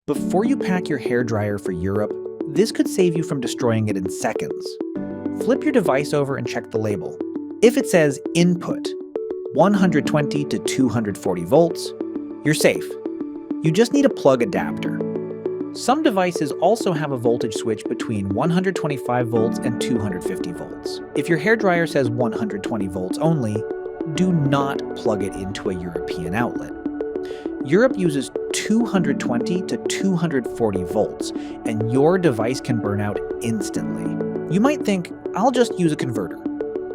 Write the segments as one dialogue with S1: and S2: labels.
S1: Before you pack your hairdryer for Europe, this could save you from destroying it in seconds. Flip your device over and check the label. If it says input, 120 to 240 volts, you're safe. You just need a plug adapter. Some devices also have a voltage switch between 125 volts and 250 volts. If your hairdryer says 120 volts only, do not plug it into a European outlet. Europe uses 220 to 240 volts, and your device can burn out instantly. You might think, I'll just use a converter.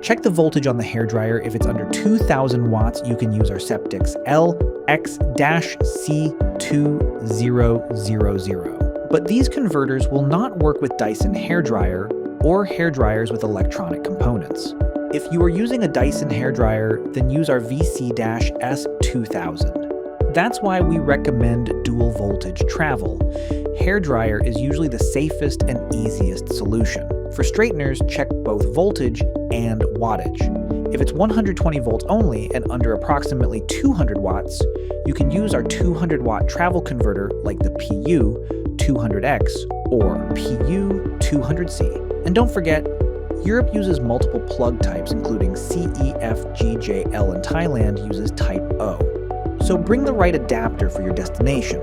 S1: Check the voltage on the hairdryer. If it's under 2000 watts, you can use our Ceptics LX-C2000. But these converters will not work with Dyson hairdryer or hairdryers with electronic components. If you are using a Dyson hairdryer, then use our VC-S2000. That's why we recommend dual voltage travel. Hairdryer is usually the safest and easiest solution. For straighteners, check both voltage and wattage. If it's 120 volts only and under approximately 200 watts, you can use our 200 watt travel converter like the PU200X or PU200C. And don't forget, Europe uses multiple plug types including C, E, F, G, J, L, and Thailand uses Type O. So bring the right adapter for your destination.